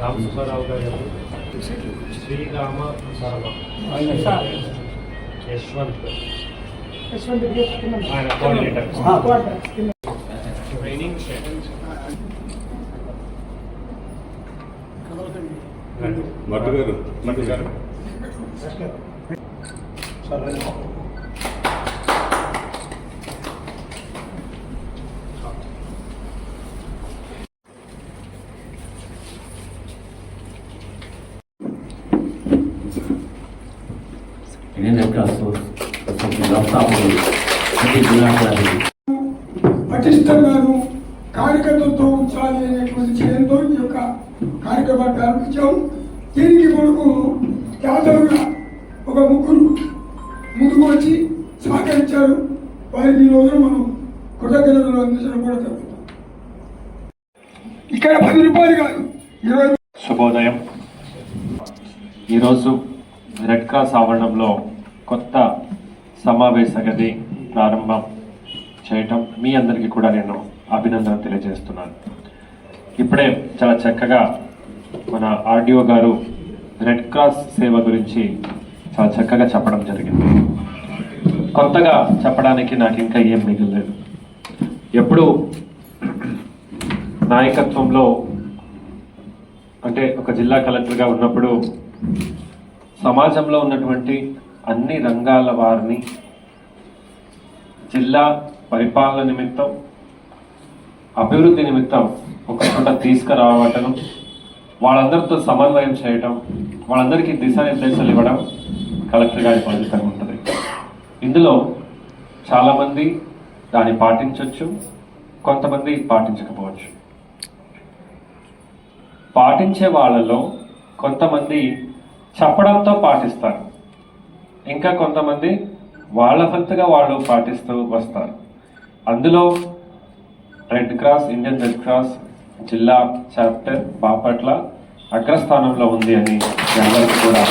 రామసుబ్బారావు గారు, శ్రీరామ యశ్వంత్ ఆయన coordinator training మట్టు గారు పటిష్టంగాను కార్యకర్తలతో ఉంచాలి అనేటువంటి చేయంతో ఈ యొక్క కార్యక్రమాన్ని ప్రారంభించాము. దీనికి మనకు దాదాపుగా ఒక ముగ్గురు ముందుకు వచ్చి సహకరించారు. వారికి ఈ రోజున మనం కృతజ్ఞతలు అందించడం కూడా జరుగుతాం. ఇక్కడ 10 రూపాయలు కాదు 20. శుభోదయం. ఈరోజు రెడ్ క్రాస్ ఆవరణంలో కొత్త సమావేశ గది ప్రారంభం చేయటం మీ అందరికీ కూడా నేను అభినందనలు తెలియజేస్తున్నాను. ఇప్పుడే చాలా చక్కగా మన ఆర్డీఓ గారు రెడ్ క్రాస్ సేవ గురించి చాలా చక్కగా చెప్పడం జరిగింది. కొత్తగా చెప్పడానికి నాకు ఇంకా ఏం మిగిలేదు. ఎప్పుడు నాయకత్వంలో అంటే ఒక జిల్లా కలెక్టర్గా ఉన్నప్పుడు సమాజంలో ఉన్నటువంటి అన్ని రంగాల వారిని జిల్లా పరిపాలన నిమిత్తం అభివృద్ధి నిమిత్తం ఒక చోట తీసుకురావటం, వాళ్ళందరితో సమన్వయం చేయటం, వాళ్ళందరికీ దిశానిర్దేశాలు ఇవ్వడం కలెక్టర్ గారి బాధ్యతగా ఉంటుంది. ఇందులో చాలామంది దాన్ని పాటించవచ్చు, కొంతమంది పాటించకపోవచ్చు. పాటించే వాళ్ళలో కొంతమంది చెప్పడంతో పాటిస్తారు, ఇంకా కొంతమంది వాళ్ళ వంతుగా వాళ్ళు పాటిస్తూ వస్తారు. అందులో red cross, Indian red cross జిల్లా చాప్టర్ బాపట్ల అగ్రస్థానంలో ఉంది అని అందరికీ కూడా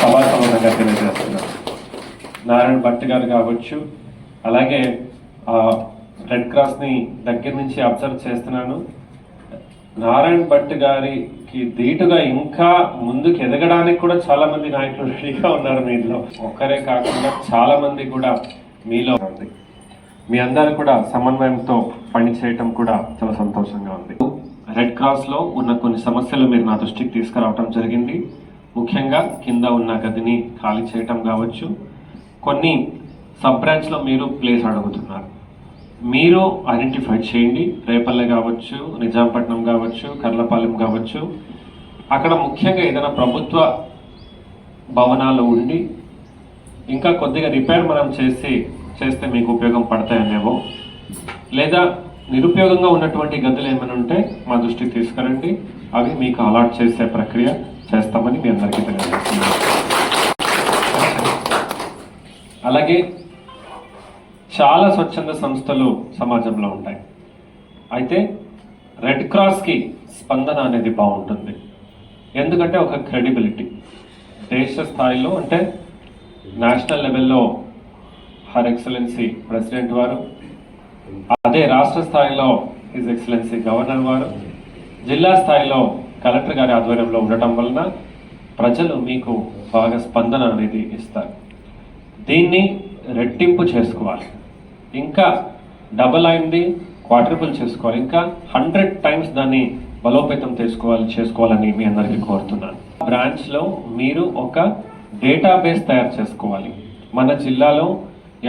సభాసమనంగా తెలియజేస్తున్నారు. నారాయణ భట్ గారు కావచ్చు, అలాగే రెడ్ క్రాస్ని దగ్గర నుంచి అబ్జర్వ్ చేస్తున్నాను. నారాయణ భట్ గారికి ధీటుగా ఇంకా ముందుకు ఎదగడానికి కూడా చాలా మంది నాయకులు రెడీగా ఉన్నారు. మీలో ఒక్కరే కాకుండా చాలా మంది కూడా మీలో ఉంది. మీ అందరూ కూడా సమన్వయంతో పనిచేయటం కూడా చాలా సంతోషంగా ఉంది. రెడ్ క్రాస్ లో ఉన్న కొన్ని సమస్యలు మీరు నా దృష్టికి తీసుకురావటం జరిగింది. ముఖ్యంగా కింద ఉన్న గదిని ఖాళీ చేయటం కావచ్చు, కొన్ని సబ్ బ్రాంచ్ లో మీరు ప్లేస్ అడుగుతున్నారు, మీరు ఐడెంటిఫై చేయండి. రేపల్లె కావచ్చు, నిజాంపట్నం కావచ్చు, కర్లపాలెం కావచ్చు, అక్కడ ముఖ్యంగా ఏదైనా ప్రభుత్వ భవనాలు ఉండి ఇంకా కొద్దిగా రిపేర్ మనం చేస్తే మీకు ఉపయోగం పడతాయనేవో, లేదా నిరుపయోగంగా ఉన్నటువంటి గదులు ఏమైనా ఉంటే మా దృష్టికి తీసుకురండి, అవి మీకు అలాట్ చేసే ప్రక్రియ చేస్తామని మీ అందరికీ తెలియజేస్తున్నాను. అలాగే చాలా స్వచ్ఛంద సంస్థలు సమాజంలో ఉంటాయి. అయితే రెడ్ క్రాస్కి స్పందన అనేది బాగుంటుంది. ఎందుకంటే ఒక క్రెడిబిలిటీ దేశ స్థాయిలో, అంటే నేషనల్ లెవెల్లో హర్ ఎక్సలెన్సీ ప్రెసిడెంట్ వారు, అదే రాష్ట్ర స్థాయిలో హిజ్ ఎక్సలెన్సీ గవర్నర్ వారు, జిల్లా స్థాయిలో కలెక్టర్ గారి ఆధ్వర్యంలో ఉండటం వలన ప్రజలు మీకు బాగా స్పందన అనేది ఇస్తారు. దీన్ని రెట్టింపు చేసుకోవాలి, ఇంకా డబల్ అయింది క్వాడ్రిపుల్ చేసుకోవాలి, ఇంకా 100 times దాన్ని బలోపేతం చేసుకోవాలని మీ అందరికీ కోరుతున్నాను. బ్రాంచ్లో మీరు ఒక డేటాబేస్ తయారు చేసుకోవాలి. మన జిల్లాలో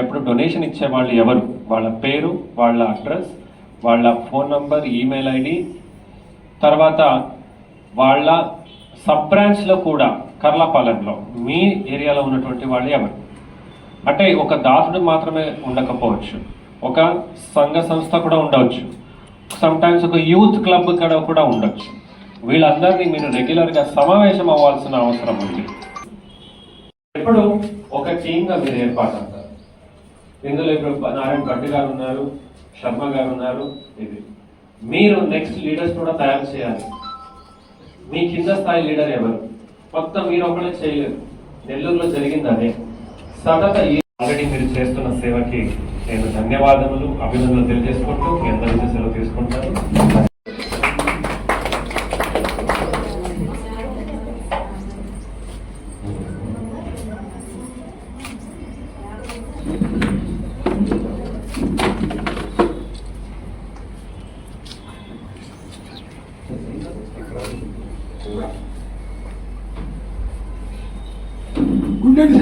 ఎప్పుడు డొనేషన్ ఇచ్చే వాళ్ళు ఎవరు, వాళ్ళ పేరు, వాళ్ళ అడ్రస్, వాళ్ళ ఫోన్ నంబర్, ఈమెయిల్ ఐడి, తర్వాత వాళ్ళ సబ్ బ్రాంచ్లో కూడా కర్లాపాలెంలో మీ ఏరియాలో ఉన్నటువంటి వాళ్ళు ఎవరు, అంటే ఒక దాసుడు మాత్రమే ఉండకపోవచ్చు, ఒక సంఘ సంస్థ కూడా ఉండవచ్చు, సమ్టైమ్స్ ఒక యూత్ క్లబ్ కూడా ఉండొచ్చు. వీళ్ళందరినీ మీరు రెగ్యులర్గా సమావేశం అవ్వాల్సిన అవసరం ఉంది. ఎప్పుడు ఒక టీమ్గా మీరు ఏర్పాటు అవుతారు. ఇందులో ఇప్పుడు నారాయణ భట్ గారు ఉన్నారు, శర్మ గారు ఉన్నారు. ఇది మీరు నెక్స్ట్ లీడర్స్ కూడా తయారు చేయాలి. మీ కింద స్థాయి లీడర్ ఎవరు? మొత్తం మీరు ఒకళ్ళే చేయలేరు. నెల్లూరులో జరిగింది అదే. సతత ఆల్రెడీ మీరు చేస్తున్న సేవకి నేను ధన్యవాదములు, అభినందనలు తెలియజేసుకుంటూ మీ అందరికీ సెలవు తీసుకుంటాను.